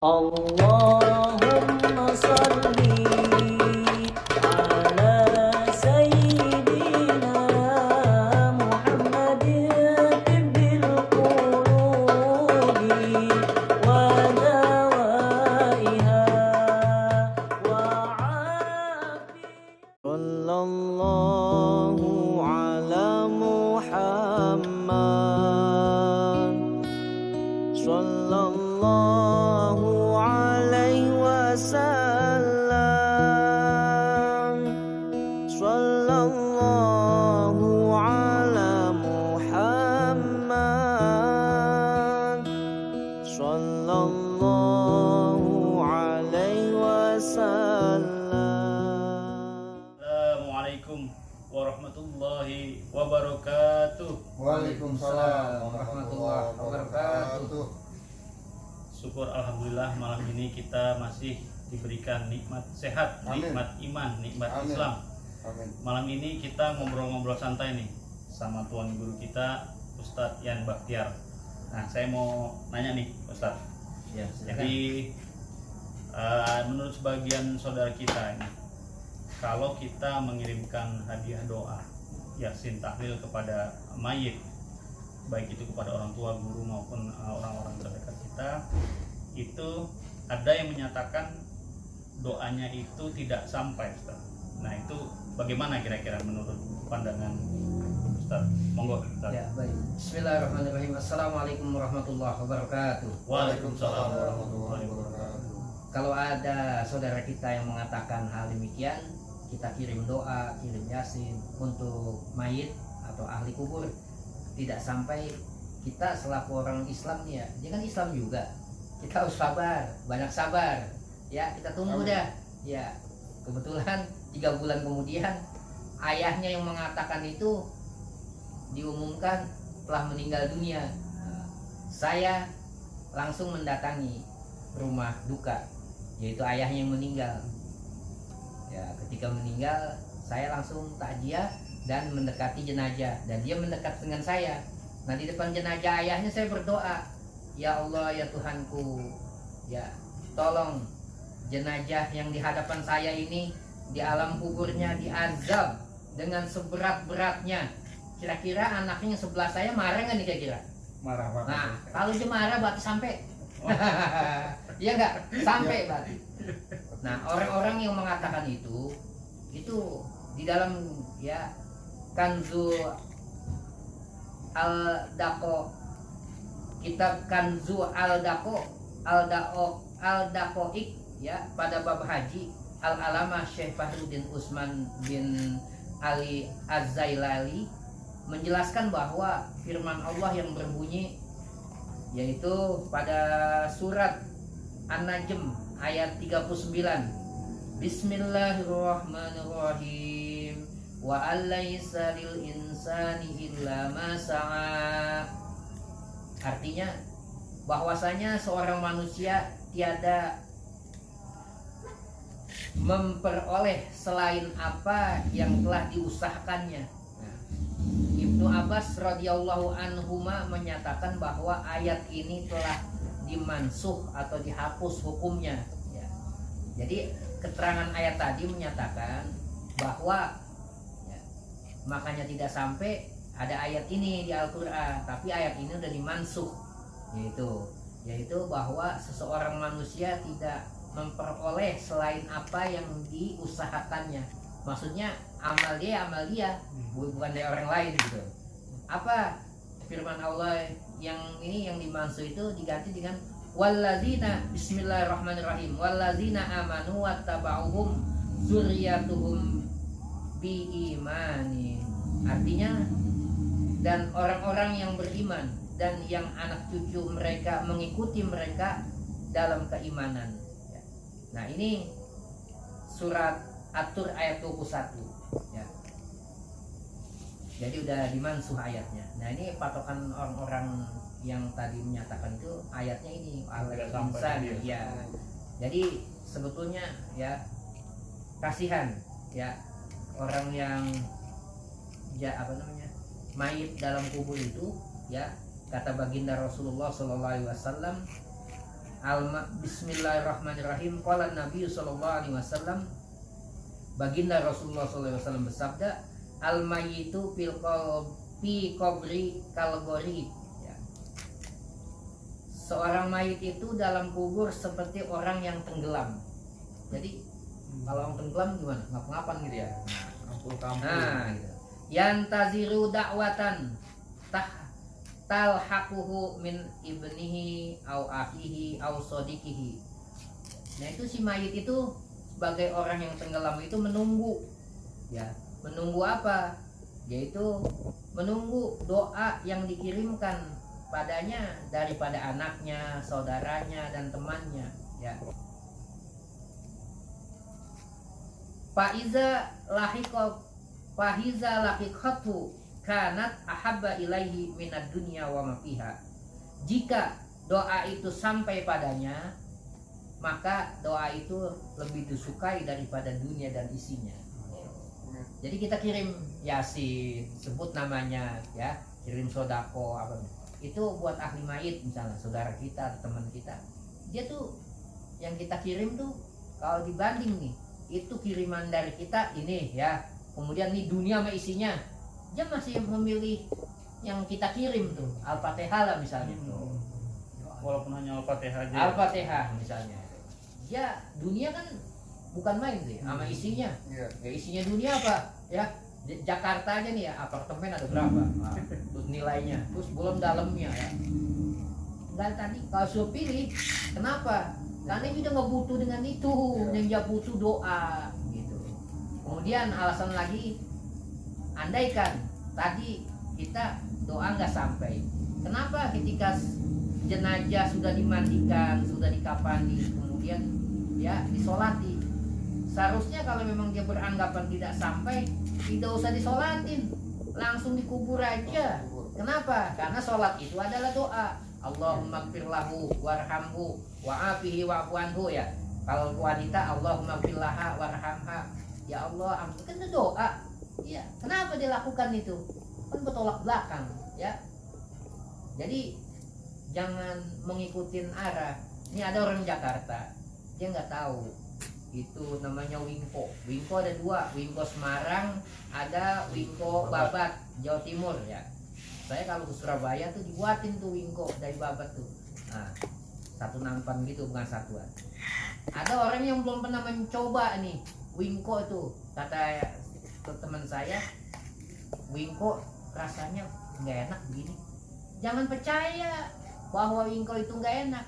Allahumma salli ala sayyidina Muhammadin tibbil qulubi wa dawaiha wa afiyah. Sallallahu ala Muhammad sallallahu alaihi wasallam. Sallallahu ala Muhammad sallallahu alaihi wasallam. Assalamualaikum warahmatullahi wabarakatuh. Waalaikumsalam warahmatullahi wabarakatuh. Syukur alhamdulillah malam ini kita masih diberikan nikmat sehat, Amin. nikmat iman, nikmat Amin. Islam. Amin. Malam ini kita ngobrol-ngobrol santai nih sama tuan guru kita Ustadz Yan Bakhtiar. Nah, saya mau nanya nih Ustadz. Ya, Jadi menurut sebagian saudara kita ini, kalau kita mengirimkan hadiah doa yasin tahlil kepada mayit, baik itu kepada orang tua, guru maupun orang-orang terdekat kita, itu ada yang menyatakan doanya itu tidak sampai, Ustaz. Nah, itu bagaimana kira-kira menurut pandangan Ustaz? Monggo, Ustaz. Ya, baik. Bismillahirrahmanirrahim. Assalamualaikum warahmatullahi wabarakatuh. Waalaikumsalam warahmatullahi wabarakatuh. Kalau ada saudara kita yang mengatakan hal demikian, kita kirim doa, kirim yasin untuk mayit atau ahli kubur tidak sampai. Kita selaku orang Islam nih ya, dia kan Islam juga. Kita harus sabar, banyak sabar. Ya, kita tunggu dah. Ya, kebetulan 3 bulan kemudian ayahnya yang mengatakan itu diumumkan telah meninggal dunia. Saya langsung mendatangi rumah duka, yaitu ayahnya yang meninggal. Ya, ketika meninggal saya langsung takziah dan mendekati jenazah, dan dia mendekat dengan saya. Nah, di depan jenazah ayahnya saya berdoa, ya Allah, ya Tuhanku, ya tolong jenazah yang di hadapan saya ini di alam kuburnya diazab dengan seberat-beratnya. Kira-kira anaknya yang sebelah saya marah nggak nih kira-kira? Marah banget. Nah, kalau dia marah berarti sampai. Iya nggak? Sampai berarti. Nah, orang-orang yang mengatakan itu di dalam ya Kanzu Al-Daqo, kitab Kanzu Al-Daqoik ya, pada bab haji, Al-Alamah Syekh Fahruddin Utsman bin Ali Az-Zailali menjelaskan bahwa firman Allah yang berbunyi, yaitu pada surat An-Najm ayat 39, Bismillahirrahmanirrahim, wa alaysa lil insani illa ma sa'a. Artinya bahwasanya seorang manusia tiada memperoleh selain apa yang telah diusahakannya. Ibnu Abbas radhiyallahu anhuma menyatakan bahwa ayat ini telah dimansuh atau dihapus hukumnya ya. Jadi keterangan ayat tadi menyatakan bahwa ya, makanya tidak sampai ada ayat ini di Al-Quran, tapi ayat ini udah dimansuh, yaitu bahwa seseorang manusia tidak memperoleh selain apa yang diusahakannya. Maksudnya amal dia bukan dari orang lain gitu. Apa firman Allah yang ini yang dimansuh itu diganti dengan wallazina, bismillahirrahmanirrahim, wallazina amanu wattaba'uhum zurriyatuhum biimanin. Artinya, dan orang-orang yang beriman dan yang anak cucu mereka mengikuti mereka dalam keimanan. Nah, ini surat At-Tur ayat 21 ya. Jadi udah dimansuh ayatnya. Nah, ini patokan orang-orang yang tadi menyatakan itu ayatnya ini al-insan ya. Jadi sebetulnya ya kasihan ya orang yang mayit dalam kubur itu ya, kata baginda Rasulullah SAW, Bismillahirrahmanirrahim. Qala Nabi sallallahu alaihi wasallam, baginda Rasulullah sallallahu alaihi wasallam bersabda, al mayyitu fil qabri kal gharib. Ya. Seorang mayit itu dalam kubur seperti orang yang tenggelam. Jadi kalau orang tenggelam gimana? Ngap-ngapan gitu ya. Kampung-kampung. Nah, gitu. Yantaziru da'watan talhaquhu min ibnihi au akhihi au sodiqihi. Nah, itu si mayit itu sebagai orang yang tenggelam itu menunggu, ya, menunggu apa? Yaitu menunggu doa yang dikirimkan padanya daripada anaknya, saudaranya dan temannya, ya. Fahiza lahiqatu kanat ahabba ilaihi minad dunya wa ma fiha. Jika doa itu sampai padanya, maka doa itu lebih disukai daripada dunia dan isinya. Jadi kita kirim yasin, sebut namanya, ya, kirim sodako apa itu buat ahli mayit, misalnya saudara kita, teman kita, dia tuh yang kita kirim tuh kalau dibanding nih, itu kiriman dari kita ini, ya, kemudian nih dunia sama isinya, dia masih memilih yang kita kirim tuh Al-Fatihah lah misalnya tuh. Walaupun hanya Al-Fatihah aja. Al-Fatihah misalnya, ya dunia kan bukan main sih sama isinya. Ya, isinya dunia apa? Ya, Jakarta aja nih ya, apartemen ada berapa? Nah, terus nilainya, terus belum dalamnya ya. Dan tadi kalau suruh pilih, kenapa? Karena dia nggak butuh dengan itu, yang dia butuh doa gitu. Kemudian alasan lagi, andaikan tadi kita doa nggak sampai, kenapa ketika jenazah sudah dimandikan, sudah dikafani, kemudian ya disolati, seharusnya kalau memang dia beranggapan tidak sampai, tidak usah disolatin, langsung dikubur aja. Kenapa? Karena sholat itu adalah doa. Allahumma gfir lahu warhamhu wa'afihi wa'fu anhu, ya. Kalau wanita, Allahumma gfir laha warhamha, ya Allah ampunkan, itu doa. Ya, kenapa dia lakukan itu? Kan bertolak belakang, ya. Jadi jangan mengikuti arah. Ini ada orang Jakarta, dia nggak tahu itu namanya Wingko. Wingko ada dua, Wingko Semarang, ada Wingko Babat Jawa Timur, ya. Saya kalau ke Surabaya tuh dibuatin tuh Wingko dari Babat tuh. Nah, satu nampan gitu, bukan satuan. Ada orang yang belum pernah mencoba nih Wingko itu, kata teman saya, Wingko rasanya nggak enak begini. Jangan percaya bahwa Wingko itu nggak enak.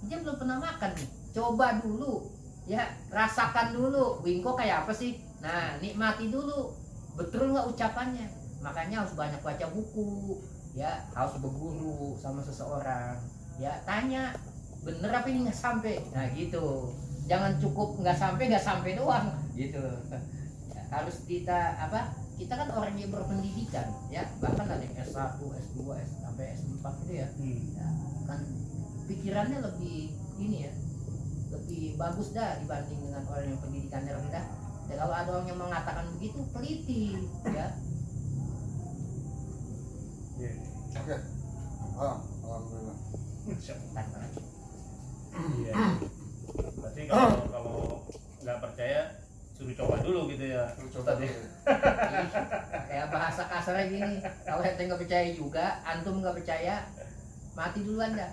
Dia belum pernah makan nih. Coba dulu, ya, rasakan dulu Wingko kayak apa sih. Nah, nikmati dulu, betul nggak ucapannya. Makanya harus banyak baca buku, ya, harus berguru sama seseorang, ya, tanya bener apa ini nggak sampai. Nah gitu, jangan cukup nggak sampai doang gitu. Ya, harus kita apa, kita kan orang yang berpendidikan, ya, bahkan ada yang S1, S2, sampai S4 gitu ya. Ya, kan pikirannya lebih ini ya, lebih bagus dah dibanding dengan orang yang pendidikannya rendah. Ya, kalau ada orang yang mengatakan begitu, teliti, ya. Oke. Alhamdulillah. Iya. Berarti kalau nggak percaya, suruh coba dulu gitu ya. Coba deh. Ya bahasa kasarnya gini, kalau ente nggak percaya juga, antum nggak percaya, mati duluan dah.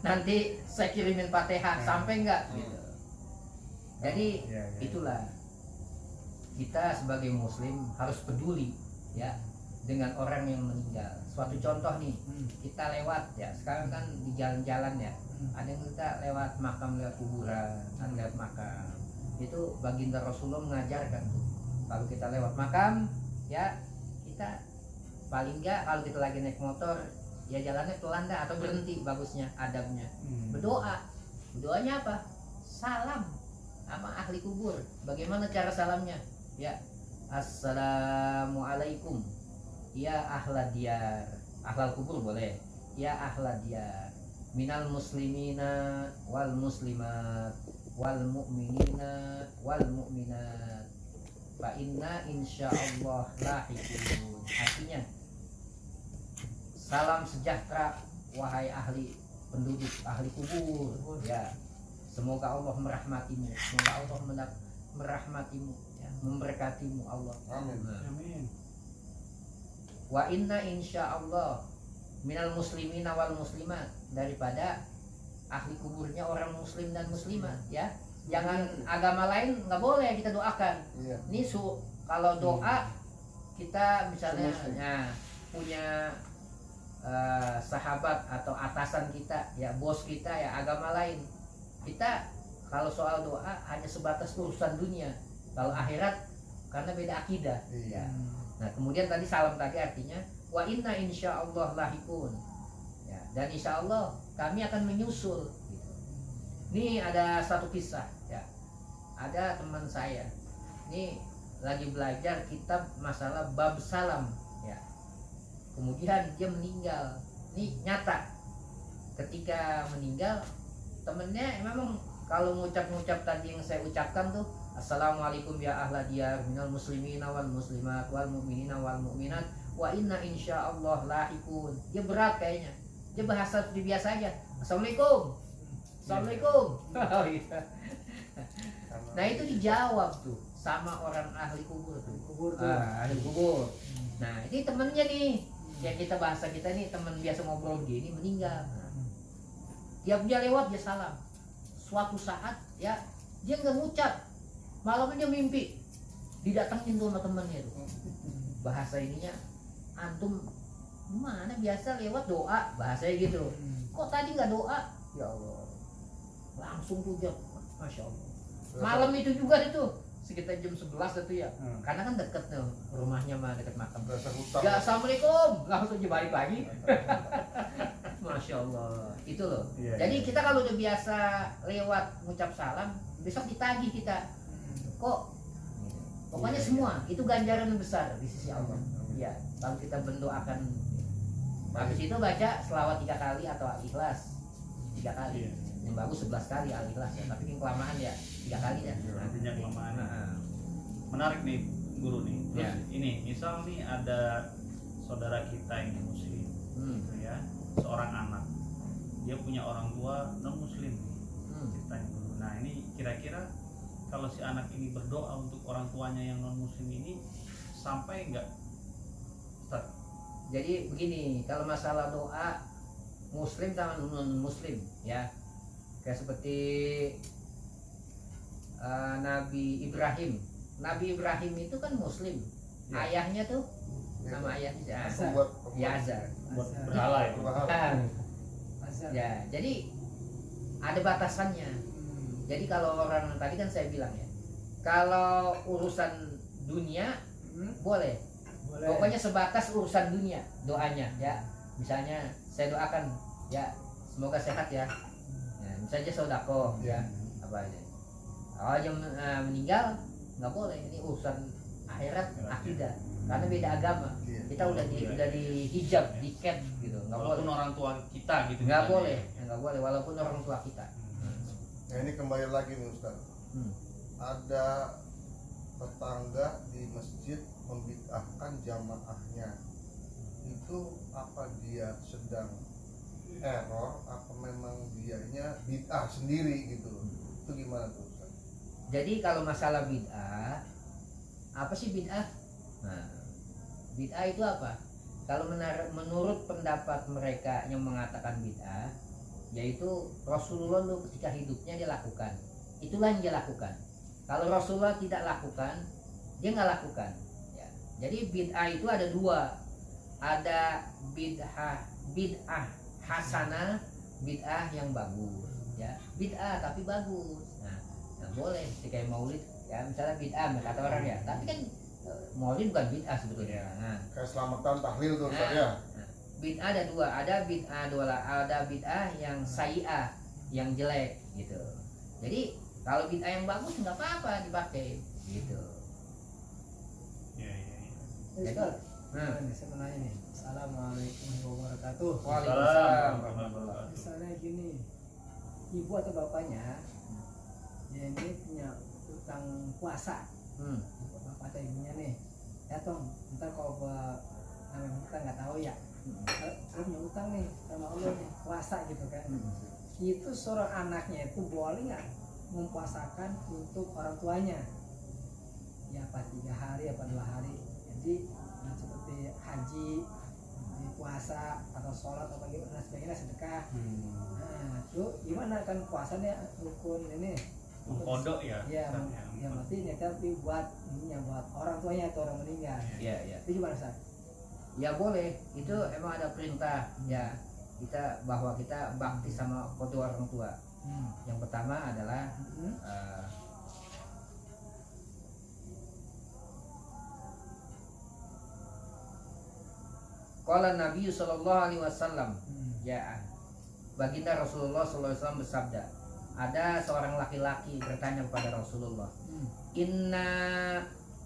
Nanti saya kirimin Fatihah, sampai nggak? Gitu. Jadi itulah, kita sebagai Muslim harus peduli, ya, dengan orang yang meninggal. Suatu contoh nih, kita lewat, ya, sekarang kan di jalan-jalan, ya, ada yang kita lewat makam, lewat kuburan, lewat makam. Itu baginda Rasulullah mengajarkan tuh, kalau kita lewat makam, ya, kita paling enggak kalau kita lagi naik motor, ya jalannya pelan dah, atau berhenti, bagusnya adabnya. Berdoa. Doanya apa? Salam sama ahli kubur. Bagaimana cara salamnya? Ya, assalamualaikum ya ahlad diyar, ahlal kubur boleh, ya ahlad diyar, minal muslimina wal muslimat wal mu'minina wal mu'minat, fa inna insyaallah lahiqun. Artinya, salam sejahtera wahai ahli penduduk ahli kubur ya, semoga Allah merahmatimu, semoga Allah merahmatimu ya, memberkatimu Allah. Amin. Amin. Wa inna insyaallah minal muslimina wal muslimat, daripada ahli kuburnya orang muslim dan muslimat ya. Jangan agama lain nggak boleh kita doakan. Iya. Ini kalau doa kita misalnya Semuslim. punya sahabat atau atasan kita ya, bos kita ya agama lain, kita kalau soal doa hanya sebatas urusan dunia. Kalau akhirat karena beda akidah ya. Iya. Nah kemudian tadi salam tadi artinya wa inna insyaallah lahikun ya, dan insyaallah kami akan menyusul gitu. Ini ada satu kisah ya, ada teman saya ini lagi belajar kitab masalah bab salam ya, kemudian dia meninggal. Ini nyata, ketika meninggal temennya memang kalau ngucap-ngucap tadi yang saya ucapkan tuh, assalamualaikum ya ahla diyar minal muslimina wal muslimat wal mu'minina wal mu'minat wa inna insyaallah lahikun. Dia berat kayaknya, dia bahasa seperti biasa aja, assalamualaikum, assalamualaikum. Oh, iya. Nah itu dijawab tuh sama orang ahli kubur tuh. Ahli kubur. Nah ini temennya nih, yang kita bahasa kita nih teman biasa ngobrol gini meninggal. Nah, tiap dia lewat dia salam. Suatu saat ya dia nggak ngucap, malamnya dia mimpi didatengin tuh sama temennya tuh. Bahasa ininya, antum mana biasa lewat doa, bahasanya gitu. Kok tadi nggak doa? Ya Allah, langsung tuh dia, masya Allah. Malam itu juga itu sekitar jam 11 itu ya, karena kan deket tuh rumahnya mah, deket makam. Berasa hutang. Ya assalamualaikum, langsung dia balik lagi. Masya Allah, itu loh. Iya, Jadi iya. kita kalau udah biasa lewat ngucap salam, besok ditagih kita. Kok? Pokoknya Iya, semua itu ganjaran yang besar di sisi Allah. Amin. Ya, kalau kita mendoakan. Habis itu baca selawat 3 kali atau al-ikhlas 3 kali. Iya. Yang bagus 11 kali al-ikhlas ya, tapi yang kelamaan ya 3 kali ya. Artinya kelamaan. Nah, Menarik nih guru nih. Terus Ya. ini misal nih ada saudara kita yang muslim gitu ya, seorang anak, dia punya orang tua non muslim ceritanya dulu. Nah ini kira-kira kalau si anak ini berdoa untuk orang tuanya yang non muslim ini sampai nggak Ustaz? Jadi begini, kalau masalah doa muslim sama non muslim ya, kayak seperti Nabi Ibrahim. Nabi Ibrahim itu kan muslim, Ya. ayahnya tuh Iya. nama ayahnya Pembuat Yazar. Buat berhala ya. Berhala. Ya, jadi ada batasannya. Jadi kalau orang tadi kan saya bilang ya, kalau urusan dunia boleh. Pokoknya sebatas urusan dunia doanya ya. Misalnya saya doakan ya semoga sehat ya. Ya misalnya sodako ya apa aja. Kalau yang meninggal nggak boleh, ini urusan akhirat akidah karena beda agama. Iya. Kita udah di hijab, di cap gitu, nggak boleh. Walaupun orang tua kita gitu. Nggak misalnya. boleh, nggak boleh walaupun orang tua kita. Nah ini kembali lagi nih Ustaz. Ada tetangga di masjid membid'ahkan jamaahnya. Itu apa dia sedang error apa memang dianya bid'ah sendiri gitu? Itu gimana tuh Ustaz? Jadi kalau masalah bid'ah, apa sih bid'ah? Nah, bid'ah itu apa? Kalau menurut pendapat mereka yang mengatakan bid'ah, yaitu Rasulullah dulu ketika hidupnya dia lakukan, itulah yang dia lakukan. Kalau Rasulullah tidak lakukan, dia nggak lakukan. Ya. Jadi bid'ah itu ada dua, ada bid'ah hasanah, bid'ah yang bagus. Ya, bid'ah tapi bagus. Nah, boleh kayak maulid ya, misalnya bid'ah kata orang ya, tapi kan maulid bukan bid'ah sebetulnya. Nah, Kayak selamatan tahlil tuh Ustaz ya. bid'ah ada dua, ada bid'ah yang sayyi'ah, yang jelek gitu. Jadi kalau bid'ah yang bagus nggak apa-apa dipakai gitu. Iya, iya, iya. Jadi, Saya mau nanya nih. Assalamualaikum warahmatullahi wabarakatuh. Waalaikumsalam. Misalnya gini, ibu atau bapaknya dia ini punya utang puasa, bapak atau ibunya nih, ya tong, ntar kalau kita nggak tahu ya, Saya punya utang nih sama Allah nih, puasa gitu kan. Itu seorang anaknya itu boleh nggak mempuasakan untuk orang tuanya? Ya apa 3 hari apa 2 hari. Jadi seperti haji, seperti puasa atau sholat atau gimana sebagainya, sedekah. Nah itu gimana kan puasanya rukun ini? Kodok ya. Ya, Ustaz, ya. ya berarti ini tapi buat ininya buat orang tuanya atau orang meninggal. Ya, ya. Itu gimana Ustaz? Ya boleh, itu emang ada perintah ya kita bahwa kita bakti sama kedua orang tua. Yang pertama adalah qala Nabi sallallahu alaihi wasallam, ya baginda Rasulullah sallallahu alaihi wasallam bersabda, ada seorang laki-laki bertanya kepada Rasulullah, inna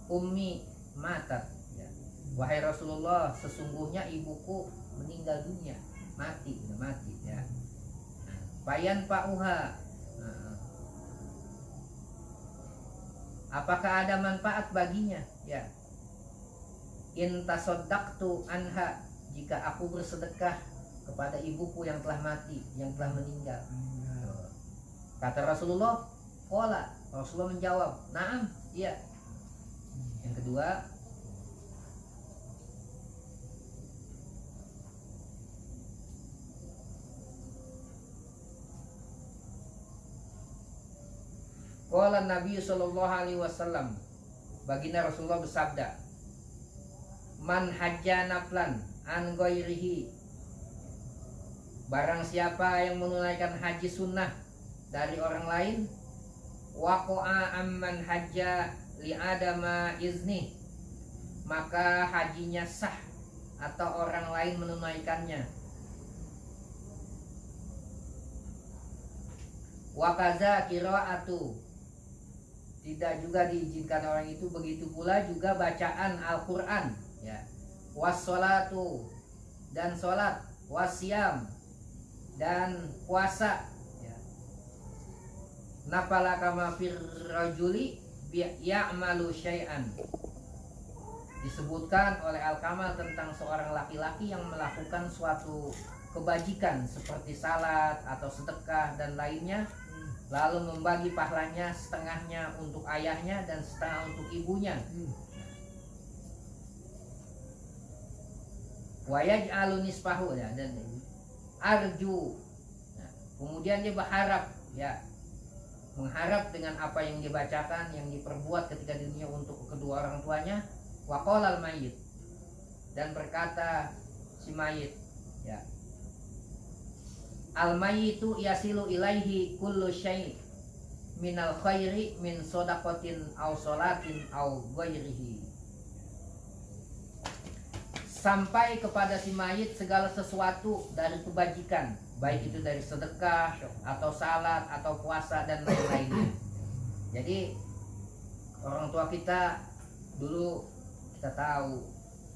ummi matat, ya. Wahai Rasulullah, sesungguhnya ibuku meninggal dunia, mati ya. Bayan pauha, apakah ada manfaat baginya? Ya. In tasaddaqtu anha, jika aku bersedekah kepada ibuku yang telah mati, yang telah meninggal. Kata Rasulullah, qala, Rasulullah menjawab, na'am, iya. Yang kedua, qala Nabi sallallahu alaihi wasallam, baginda Rasulullah bersabda, man hajja naflan an ghairihi, barang siapa yang menunaikan haji sunnah dari orang lain, waqa'a amman hajja li adama izni, maka hajinya sah atau orang lain menunaikannya. Wa kaza qira'atu, tidak juga diizinkan orang itu, begitu pula juga bacaan Al-Qur'an, ya. Wassalatu, dan salat, wasyam, dan puasa. Nafala kama fir rajuli ya'malu syai'an, disebutkan oleh Al-Kamal tentang seorang laki-laki yang melakukan suatu kebajikan seperti salat atau sedekah dan lainnya, lalu membagi pahalanya setengahnya untuk ayahnya dan setengah untuk ibunya. Wa yaj'alu nisfahu, ya, dan arju, nah, kemudian dia berharap, ya, mengharap dengan apa yang dibacakan, yang diperbuat ketika di dunia untuk kedua orang tuanya. Wa qala al-mayyit, dan berkata si mayit, ya, al-mayyitu yasilu ilaihi kullu syai' minal khairi min shadaqatin aw sholatin aw ghairihi, sampai kepada si mayit segala sesuatu dari kebajikan, baik itu dari sedekah atau salat atau puasa dan lain-lainnya. Jadi orang tua kita dulu, kita tahu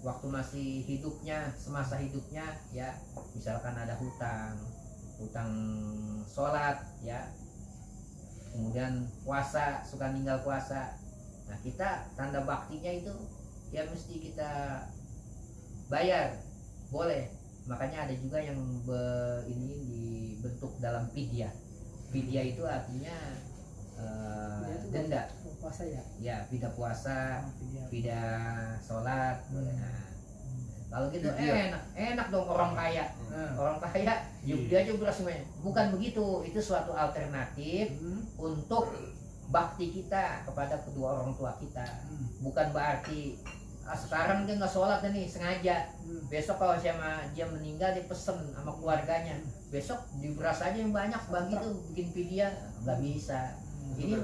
waktu masih hidupnya, semasa hidupnya, ya, misalkan ada hutang sholat, ya, kemudian puasa, suka ninggal puasa. Nah kita tanda baktinya itu ya mesti kita bayar, boleh. Makanya ada juga yang ini dibentuk dalam fidyah. Fidyah itu artinya denda. Puasa ya? Ya, fidyah puasa, fidyah sholat. Nah, kalau gitu enak dong orang kaya. Orang kaya dia aja beras semuanya. Bukan begitu, itu suatu alternatif untuk bakti kita kepada kedua orang tua kita. Bukan berarti sekarang dia nggak sholat nih sengaja, besok kalau dia meninggal dia pesen sama keluarganya, besok di beras aja yang banyak bagi tuh bikin fidyah, nggak bisa. Ini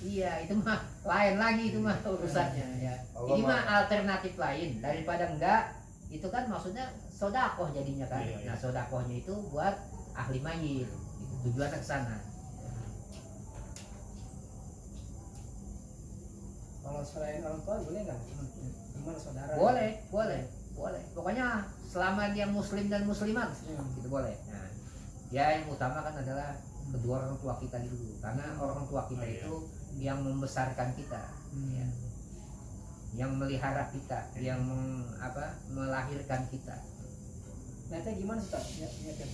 iya, itu mah lain lagi, itu mah urusannya, ya. Ini mah alternatif lain daripada enggak, itu kan maksudnya sodakoh jadinya kan. Nah sodakohnya itu buat ahli mayit, tujuannya ke sana. Kalau selain orang tua boleh nggak? Gimana saudara? Boleh. Pokoknya selama dia muslim dan muslimat, itu boleh. Nah, ya yang utama kan adalah kedua orang tua kita dulu, karena orang tua kita itu yang membesarkan kita, ya, yang melihara kita, yang melahirkan kita. niatnya gimana Ustaz? Niatnya tuh.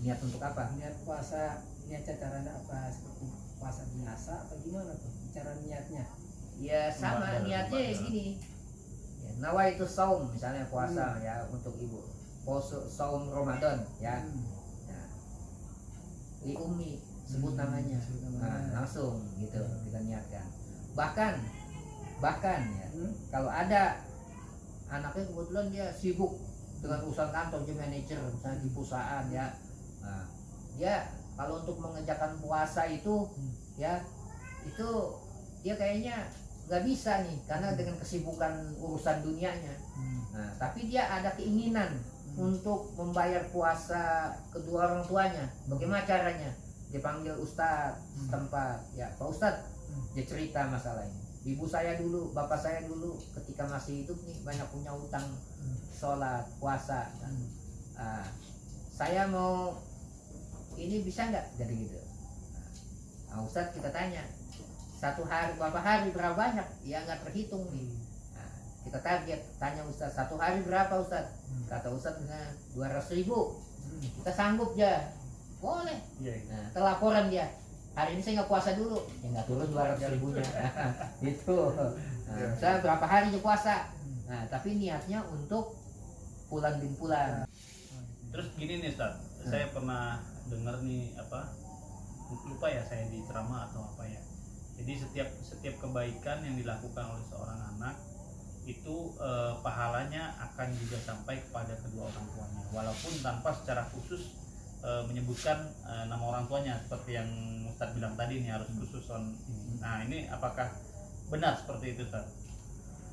Niat untuk apa? Niat puasa, niatnya caranya apa? Seperti puasa biasa atau gimana tuh? Cara niatnya. Ya sama Membadal, niatnya membadal. gini. Ya, nawaitu saum misalnya puasa ya untuk ibu. Puasa saum Ramadan ya. Hmm. Nah, li ummi sebut namanya. Sebut Nah, namanya. langsung gitu kita niatkan. Bahkan ya Hmm. kalau ada anaknya kebetulan dia sibuk dengan urusan kantor, dia manajer misalnya di perusahaan ya. Nah, dia kalau untuk mengerjakan puasa itu ya itu dia kayaknya nggak bisa nih karena dengan kesibukan urusan dunianya. Nah, tapi dia ada keinginan untuk membayar puasa kedua orang tuanya. Bagaimana caranya? Dia panggil ustadz setempat. Ya, Pak Ustadz, dia cerita masalah ini. Ibu saya dulu, bapak saya dulu ketika masih hidup nih banyak punya utang sholat, puasa. Nah, saya mau ini bisa nggak jadi gitu? Nah, Ustadz kita tanya satu hari berapa banyak? Ya nggak terhitung nih. Nah, kita target tanya Ustadz satu hari berapa Ustadz? Kata Ustadz dengan 200.000 kita sanggup ya boleh. Iya. Nah, telaporan dia hari ini saya nggak puasa dulu ya nggak turun 200.000-nya itu. Nah, saya berapa hari dia puasa. Nah, tapi niatnya untuk bulan bin bulan. Terus gini nih Ustaz, saya pernah dengar nih apa, lupa ya saya di ceramah atau apa ya. Jadi setiap kebaikan yang dilakukan oleh seorang anak itu pahalanya akan juga sampai kepada kedua orang tuanya, walaupun tanpa secara khusus menyebutkan nama orang tuanya seperti yang Ustaz bilang tadi nih harus khusus on ini. Nah ini apakah benar seperti itu Ustaz?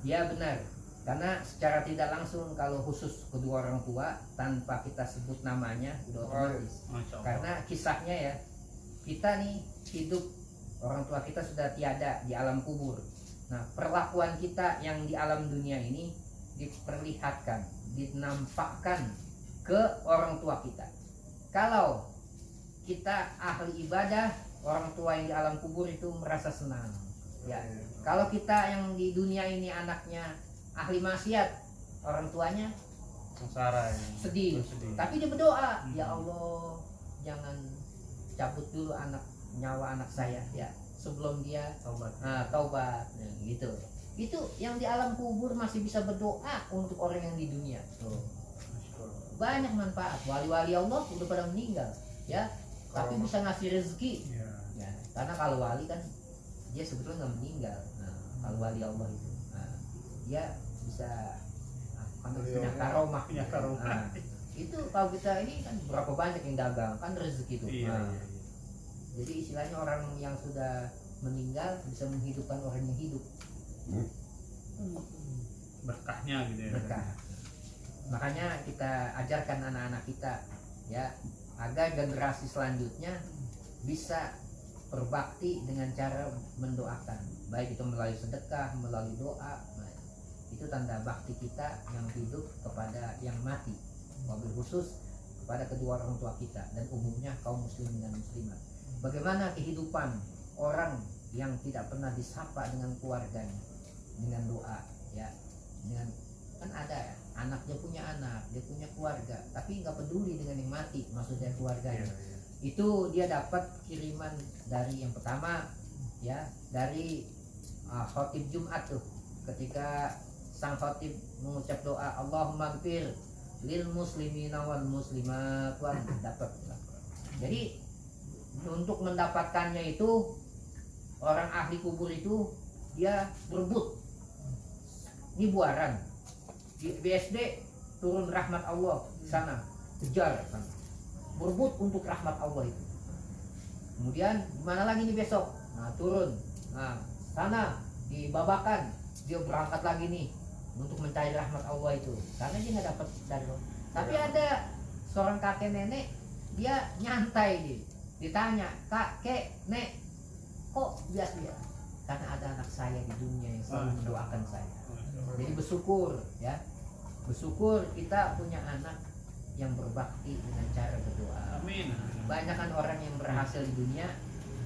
Ya benar, karena secara tidak langsung kalau khusus kedua orang tua tanpa kita sebut namanya udah otomatis. Masya Allah. Karena kisahnya ya kita nih hidup orang tua kita sudah tiada di alam kubur. Nah perlakuan kita yang di alam dunia ini diperlihatkan, dinampakkan ke orang tua kita. Kalau kita ahli ibadah, orang tua yang di alam kubur itu merasa senang. Ya, kalau kita yang di dunia ini anaknya ahli maksiat, orang tuanya Sengsara ya. sedih. Bersedih. Tapi dia berdoa, ya Allah, jangan cabut dulu nyawa anak saya ya, sebelum dia Taubat. taubat. Nah, gitu. Itu yang di alam kubur masih bisa berdoa untuk orang yang di dunia. Tuh. Banyak manfaat. Wali-wali Allah udah pada meninggal, ya. Tapi bisa ngasih rezeki. Iya. Ya, karena kalau wali kan dia sebetulnya nggak meninggal. Nah, kalau wali Allah itu, dia bisa punya karomah. Punya karomah. Nah, itu kalau kita ini kan berapa banyak yang dagang kan rezeki itu. Iya, Nah, iya, iya. jadi istilahnya orang yang sudah meninggal bisa menghidupkan orang yang hidup. Berkahnya gitu ya. Berkah. Makanya kita ajarkan anak-anak kita ya agar generasi selanjutnya bisa berbakti dengan cara mendoakan, baik itu melalui sedekah, melalui doa. Nah, itu tanda bakti kita yang hidup kepada yang mati, wabil khusus kepada kedua orang tua kita dan umumnya kaum muslimin dan muslimat. Bagaimana kehidupan orang yang tidak pernah disapa dengan keluarganya dengan doa ya, dengan kan ada ya, anaknya punya anak, dia punya keluarga, tapi nggak peduli dengan yang mati, maksudnya keluarganya. Iya, iya. Itu dia dapat kiriman dari yang pertama ya, dari khotib Jumat tuh, ketika sang khotib mengucap doa Allahumma gfir lil muslimina wal muslimat, Tuhan dapat. Jadi untuk mendapatkannya itu orang ahli kubur itu dia berebut nibuaran di BSD, turun rahmat Allah sana, kejar sana, berebut untuk rahmat Allah itu. Kemudian gimana lagi nih besok? Nah turun, nah sana di Babakan dia berangkat lagi nih untuk mencari rahmat Allah itu, karena dia nggak dapat dari Allah. Tapi ada seorang kakek nenek, dia nyantai dia, ditanya kakek nek kok biasa-biasa? Karena ada anak saya di dunia yang selalu mendoakan saya. Jadi bersyukur ya, bersyukur kita punya anak yang berbakti dengan cara berdoa. Amin. Banyak kan orang yang berhasil di dunia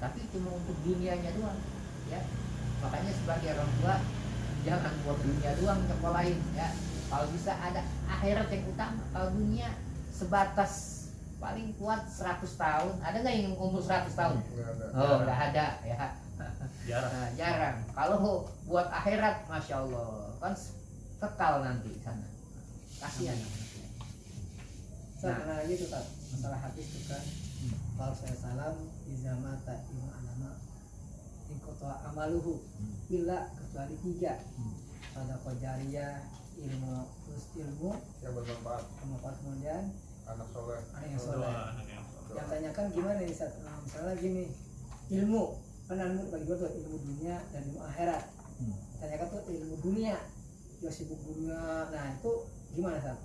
tapi cuma untuk dunianya doang ya. Makanya sebagai orang tua jangan buat dunia doang nyekolahin ya. Kalau bisa ada akhirat yang utama. Kalau dunia sebatas paling kuat 100 tahun. Ada nggak yang umur 100 tahun? Nggak ada. Oh, nggak ada ya. Jarang. Nah, jarang. Kalau buat akhirat, masya Allah, kan kekal nanti di sana. Kasihan. Saya Nah. pernah lagi tuh Tat, masalah hadis tuh kan. Kalau saya salam izamata ilmu anama ingkoto amaluhu illa kecuali 3. Sadaqah jariyah, ilmu terus ilmu Yang bermanfaat, kemudian kemudian anak soleh. ada yang Doa soleh. anak yang soleh. Yang tanyakan gimana nih Sat? Nah, misalnya gini, ilmu kan ilmu bagi dua tuh, ilmu dunia dan ilmu akhirat. Tanyakan tuh ilmu dunia, dia sibuk dunia, nah itu gimana Sat?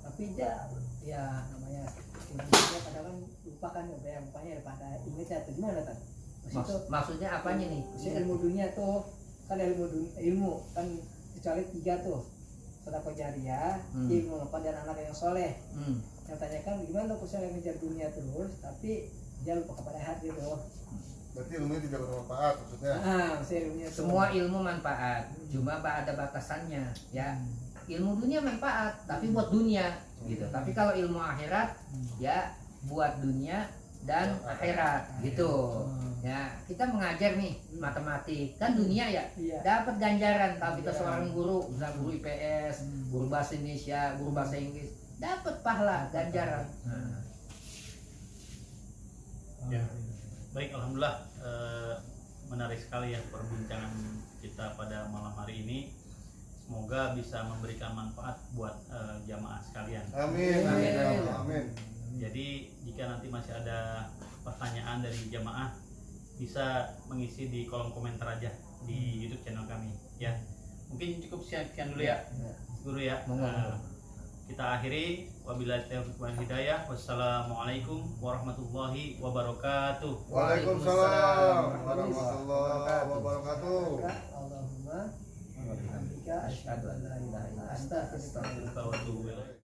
Tapi dia ya namanya ilmu dunia kadang kan lupakan ya, rupanya daripada ingatnya atau gimana Sat? Maksud tuh, Maksudnya apanya nih? maksudnya ilmu dunia tuh kan ilmu kan kecuali 3 tuh, sedekah jariyah, ilmu apa dan anak yang soleh. Yang tanyakan gimana tuh saya ngejar dunia terus tapi dia lupa kepada hati gitu. Berarti ilmunya tidak bermanfaat maksudnya. Maksudnya ilmunya tuh. Semua ilmu manfaat, cuma ada batasannya ya. Ilmu dunia manfaat, tapi buat dunia gitu. Tapi kalau ilmu akhirat ya buat dunia dan akhirat gitu. Ya, kita mengajar nih matematik, kan dunia ya. Iya. Dapat ganjaran kalau kita seorang guru, misalnya guru IPS, guru bahasa Indonesia, guru bahasa Inggris, dapat pahala ganjaran. Ya. Baik, alhamdulillah menarik sekali ya perbincangan kita pada malam hari ini. Semoga bisa memberikan manfaat buat jamaah sekalian. Amin. Amin. Amin. Jadi jika nanti masih ada pertanyaan dari jamaah, bisa mengisi di kolom komentar aja di YouTube channel kami ya. Mungkin cukup sekian dulu ya guru ya. Kita akhiri, wabillahi taufiq wal hidayah. Wassalamualaikum warahmatullahi wabarakatuh. Waalaikumsalam warahmatullahi wabarakatuh. Allahumma wa bihamdika asyhadu an la ilaha illa anta astaghfiruka wa atubu ilaik.